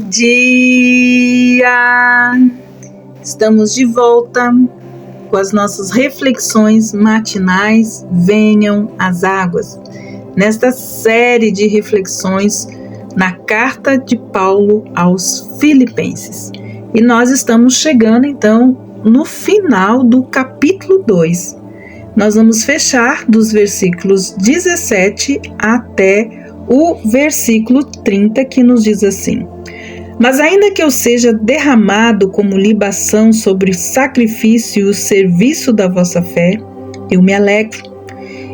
dia! Estamos de volta com as nossas reflexões matinais. Venham as águas. Nesta série de reflexões na carta de Paulo aos Filipenses. E nós estamos chegando então no final do capítulo 2. Nós vamos fechar dos versículos 17 até o versículo 30, que nos diz assim: Mas ainda que eu seja derramado como libação sobre o sacrifício e o serviço da vossa fé, eu me alegro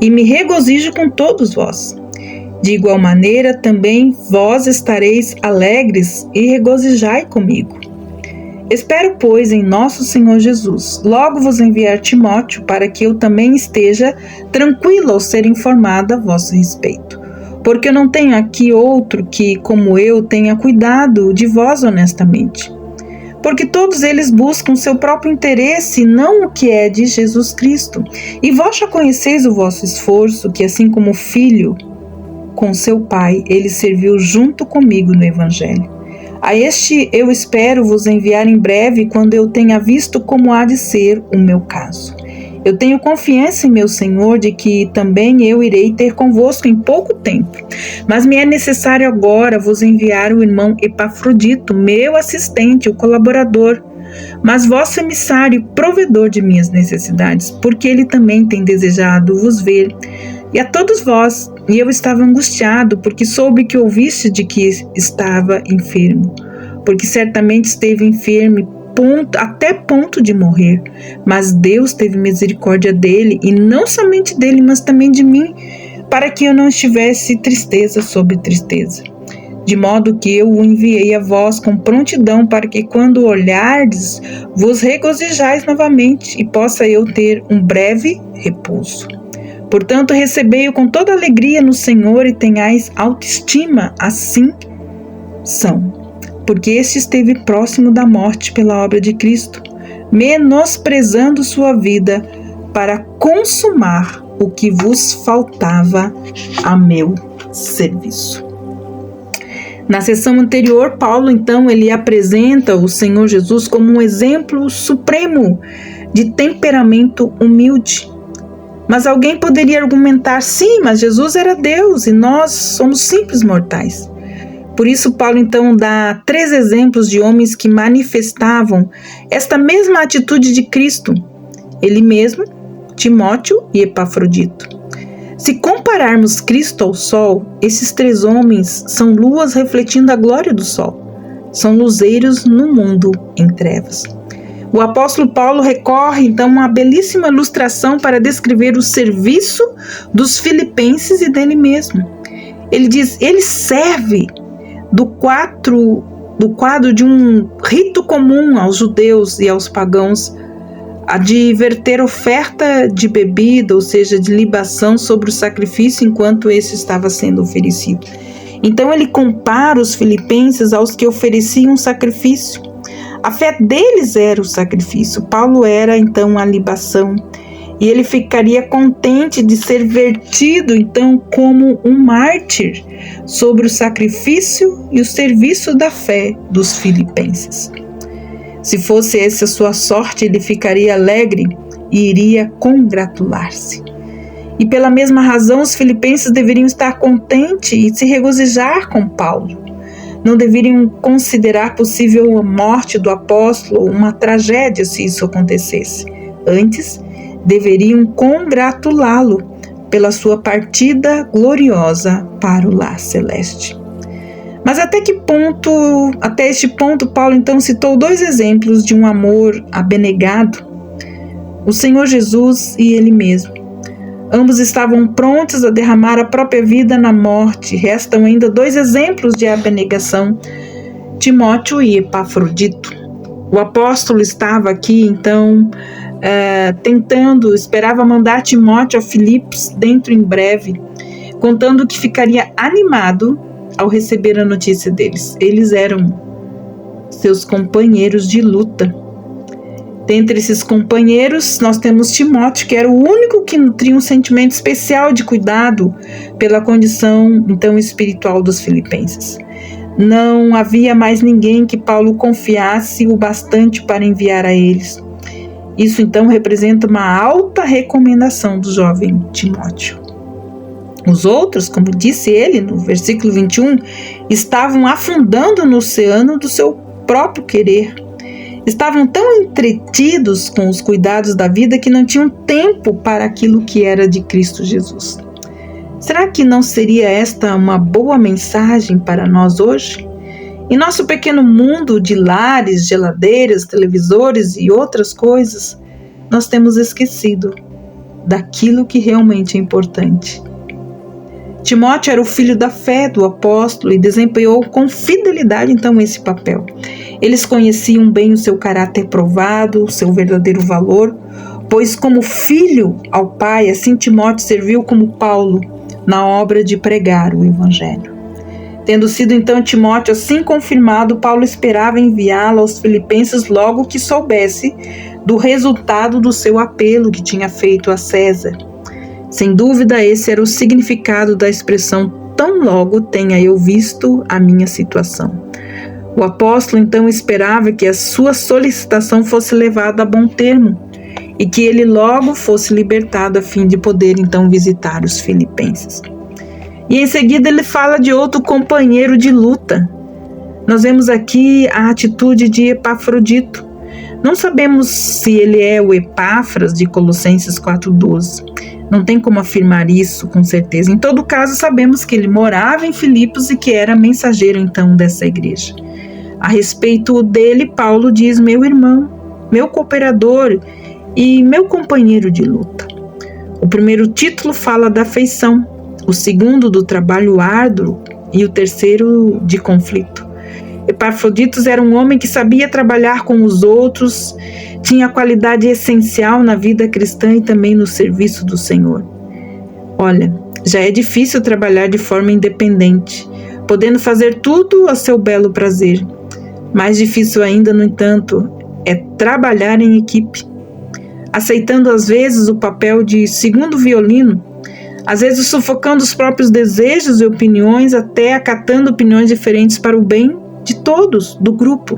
e me regozijo com todos vós. De igual maneira, também vós estareis alegres e regozijai comigo. Espero, pois, em nosso Senhor Jesus, logo vos enviar Timóteo, para que eu também esteja tranquilo ao ser informada a vosso respeito. Porque eu não tenho aqui outro que, como eu, tenha cuidado de vós honestamente. Porque todos eles buscam seu próprio interesse, e não o que é de Jesus Cristo. E vós já conheceis o vosso esforço, que assim como o filho com seu pai, ele serviu junto comigo no Evangelho. A este eu espero vos enviar em breve, quando eu tenha visto como há de ser o meu caso. Eu tenho confiança em meu Senhor de que também eu irei ter convosco em pouco tempo. Mas me é necessário agora vos enviar o irmão Epafrodito, meu assistente, o colaborador, mas vosso emissário, provedor de minhas necessidades, porque ele também tem desejado vos ver. E a todos vós, e eu estava angustiado, porque soube que ouviste de que estava enfermo, porque certamente esteve enfermo até ponto de morrer, mas Deus teve misericórdia dele, e não somente dele, mas também de mim, para que eu não estivesse tristeza sobre tristeza. De modo que eu o enviei a vós com prontidão, para que quando olhardes, vos regozijais novamente, e possa eu ter um breve repouso. Portanto, recebei-o com toda alegria no Senhor e tenhais autoestima, assim são. Porque este esteve próximo da morte pela obra de Cristo, menosprezando sua vida para consumar o que vos faltava a meu serviço. Na sessão anterior, Paulo, então, ele apresenta o Senhor Jesus como um exemplo supremo de temperamento humilde. Mas alguém poderia argumentar, sim, mas Jesus era Deus e nós somos simples mortais. Por isso, Paulo então dá 3 exemplos de homens que manifestavam esta mesma atitude de Cristo, ele mesmo, Timóteo e Epafrodito. Se compararmos Cristo ao sol, esses 3 homens são luas refletindo a glória do sol, são luzeiros no mundo em trevas. O apóstolo Paulo recorre então a uma belíssima ilustração para descrever o serviço dos filipenses e dele mesmo. Ele diz, ele serve do quadro de um rito comum aos judeus e aos pagãos, a de verter oferta de bebida, ou seja, de libação sobre o sacrifício enquanto esse estava sendo oferecido. Então ele compara os filipenses aos que ofereciam sacrifício. A fé deles era o sacrifício, Paulo era então a libação, e ele ficaria contente de ser vertido então como um mártir sobre o sacrifício e o serviço da fé dos filipenses. Se fosse essa a sua sorte, ele ficaria alegre e iria congratular-se. E pela mesma razão, os filipenses deveriam estar contentes e se regozijar com Paulo. Não deveriam considerar possível a morte do apóstolo uma tragédia se isso acontecesse. Antes, deveriam congratulá-lo pela sua partida gloriosa para o lar celeste. Mas até este ponto, Paulo então citou 2 exemplos de um amor abnegado, o Senhor Jesus e ele mesmo. Ambos estavam prontos a derramar a própria vida na morte. Restam ainda 2 exemplos de abnegação, Timóteo e Epafrodito. O apóstolo estava aqui, então, esperava mandar Timóteo a Filipos dentro em breve, contando que ficaria animado ao receber a notícia deles. Eles eram seus companheiros de luta. Dentre esses companheiros, nós temos Timóteo, que era o único que nutria um sentimento especial de cuidado pela condição, então, espiritual dos filipenses. Não havia mais ninguém que Paulo confiasse o bastante para enviar a eles. Isso então representa uma alta recomendação do jovem Timóteo. Os outros, como disse ele no versículo 21, estavam afundando no oceano do seu próprio querer. Estavam tão entretidos com os cuidados da vida que não tinham tempo para aquilo que era de Cristo Jesus. Será que não seria esta uma boa mensagem para nós hoje? Em nosso pequeno mundo de lares, geladeiras, televisores e outras coisas, nós temos esquecido daquilo que realmente é importante. Timóteo era o filho da fé do apóstolo e desempenhou com fidelidade então esse papel. Eles conheciam bem o seu caráter provado, o seu verdadeiro valor, pois como filho ao pai, assim Timóteo serviu como Paulo na obra de pregar o evangelho. Tendo sido então Timóteo assim confirmado, Paulo esperava enviá-lo aos Filipenses logo que soubesse do resultado do seu apelo que tinha feito a César. Sem dúvida, esse era o significado da expressão tão logo tenha eu visto a minha situação. O apóstolo então esperava que a sua solicitação fosse levada a bom termo e que ele logo fosse libertado a fim de poder então visitar os filipenses. E em seguida ele fala de outro companheiro de luta. Nós vemos aqui a atitude de Epafrodito. Não sabemos se ele é o Epáfras de Colossenses 4,12. Não tem como afirmar isso com certeza. Em todo caso, sabemos que ele morava em Filipos e que era mensageiro então dessa igreja. A respeito dele, Paulo diz: meu irmão, meu cooperador e meu companheiro de luta. O primeiro título fala da afeição, o segundo do trabalho árduo e o terceiro de conflito. Epafrodito era um homem que sabia trabalhar com os outros, tinha qualidade essencial na vida cristã e também no serviço do Senhor. Olha, já é difícil trabalhar de forma independente, podendo fazer tudo a seu belo prazer. Mais difícil ainda, no entanto, é trabalhar em equipe, aceitando às vezes o papel de segundo violino, às vezes sufocando os próprios desejos e opiniões, até acatando opiniões diferentes para o bem de todos, do grupo.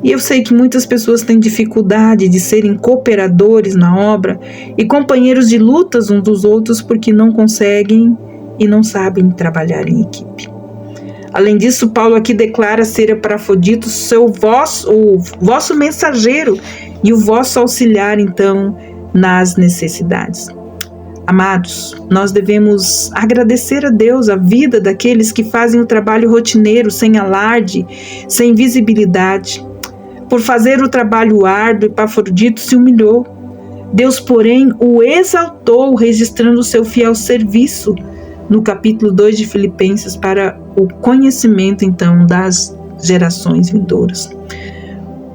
E eu sei que muitas pessoas têm dificuldade de serem cooperadores na obra e companheiros de lutas uns dos outros porque não conseguem e não sabem trabalhar em equipe. Além disso, Paulo aqui declara ser Epafrodito o vosso mensageiro e o vosso auxiliar, então, nas necessidades. Amados, nós devemos agradecer a Deus a vida daqueles que fazem o trabalho rotineiro, sem alarde, sem visibilidade. Por fazer o trabalho árduo, Epafrodito se humilhou. Deus, porém, o exaltou, registrando o seu fiel serviço no capítulo 2 de Filipenses para o conhecimento, então, das gerações vindouras.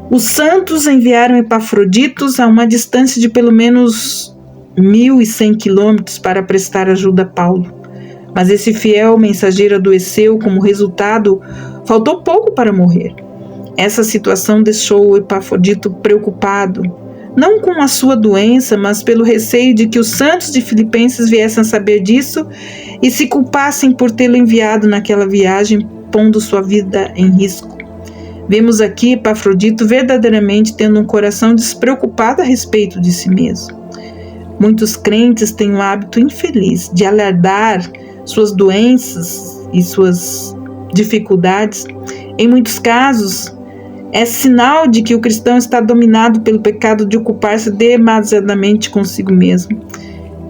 Os santos enviaram Epafroditos a uma distância de pelo menos 1.100 quilômetros para prestar ajuda a Paulo. Mas esse fiel mensageiro adoeceu, como resultado, faltou pouco para morrer. Essa situação deixou o Epafrodito preocupado, não com a sua doença, mas pelo receio de que os santos de Filipenses viessem a saber disso e se culpassem por tê-lo enviado naquela viagem, pondo sua vida em risco. Vemos aqui Epafrodito verdadeiramente tendo um coração despreocupado a respeito de si mesmo. Muitos crentes têm o hábito infeliz de alardar suas doenças e suas dificuldades. Em muitos casos, é sinal de que o cristão está dominado pelo pecado de ocupar-se demasiadamente consigo mesmo,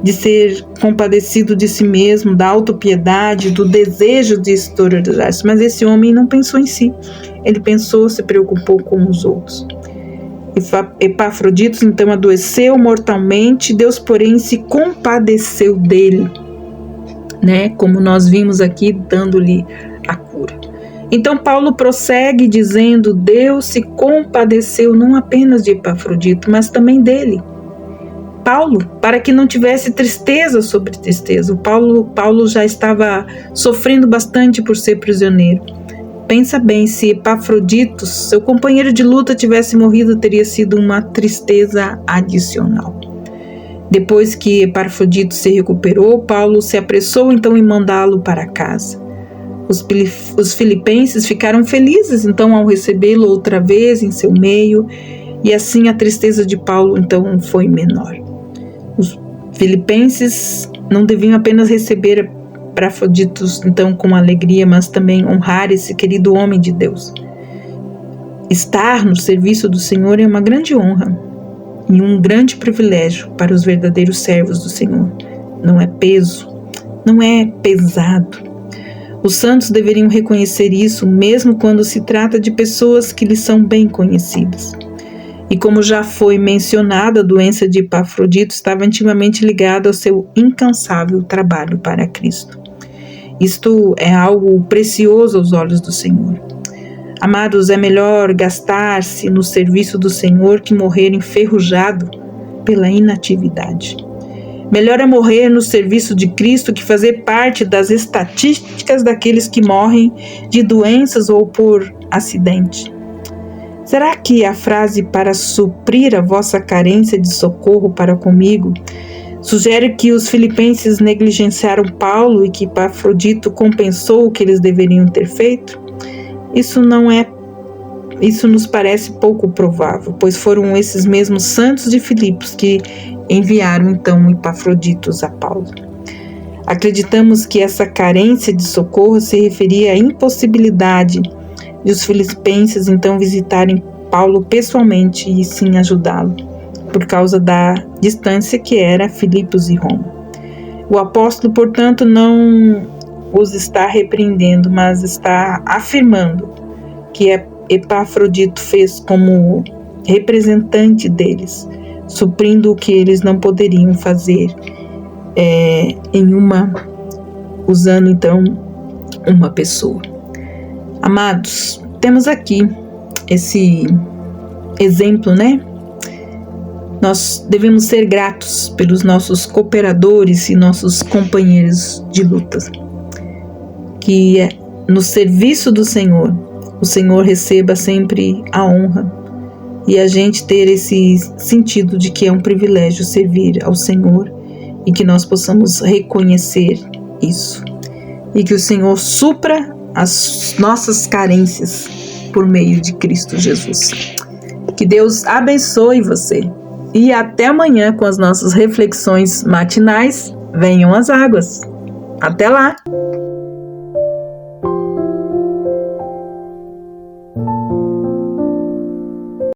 de ser compadecido de si mesmo, da autopiedade, do desejo de exterioridade. Mas esse homem não pensou em si, ele se preocupou com os outros. Epafrodito então adoeceu mortalmente, Deus porém se compadeceu dele, como nós vimos aqui, dando-lhe a cura. Então Paulo prossegue dizendo: Deus se compadeceu não apenas de Epafrodito, mas também dele. Paulo, para que não tivesse tristeza sobre tristeza. Paulo já estava sofrendo bastante por ser prisioneiro. Pensa bem, se Epafrodito, seu companheiro de luta, tivesse morrido, teria sido uma tristeza adicional. Depois que Epafrodito se recuperou, Paulo se apressou então em mandá-lo para casa. Os filipenses ficaram felizes então ao recebê-lo outra vez em seu meio, e assim a tristeza de Paulo então foi menor. Os filipenses não deviam apenas receber Epafrodito então com alegria, mas também honrar esse querido homem de Deus. Estar no serviço do Senhor é uma grande honra e um grande privilégio para os verdadeiros servos do Senhor. Não é peso, não é pesado. Os santos deveriam reconhecer isso, mesmo quando se trata de pessoas que lhes são bem conhecidas. E como já foi mencionado, a doença de Epafrodito estava intimamente ligada ao seu incansável trabalho para Cristo. Isto é algo precioso aos olhos do Senhor. Amados, é melhor gastar-se no serviço do Senhor que morrer enferrujado pela inatividade. Melhor é morrer no serviço de Cristo que fazer parte das estatísticas daqueles que morrem de doenças ou por acidente. Será que a frase "para suprir a vossa carência de socorro para comigo" sugere que os filipenses negligenciaram Paulo e que Epafrodito compensou o que eles deveriam ter feito? Isso nos parece pouco provável, pois foram esses mesmos santos de Filipos que enviaram então Epafroditos a Paulo. Acreditamos que essa carência de socorro se referia à impossibilidade de os filipenses então visitarem Paulo pessoalmente e sim ajudá-lo, por causa da distância que era Filipos e Roma. O apóstolo, portanto, não os está repreendendo, mas está afirmando que Epafrodito fez como representante deles, suprindo o que eles não poderiam fazer usando então uma pessoa. Amados, temos aqui esse exemplo, né? Nós devemos ser gratos pelos nossos cooperadores e nossos companheiros de luta. Que no serviço do Senhor, o Senhor receba sempre a honra e a gente ter esse sentido de que é um privilégio servir ao Senhor e que nós possamos reconhecer isso. E que o Senhor supra as nossas carências por meio de Cristo Jesus. Que Deus abençoe você. E até amanhã com as nossas reflexões matinais. Venham as águas. Até lá!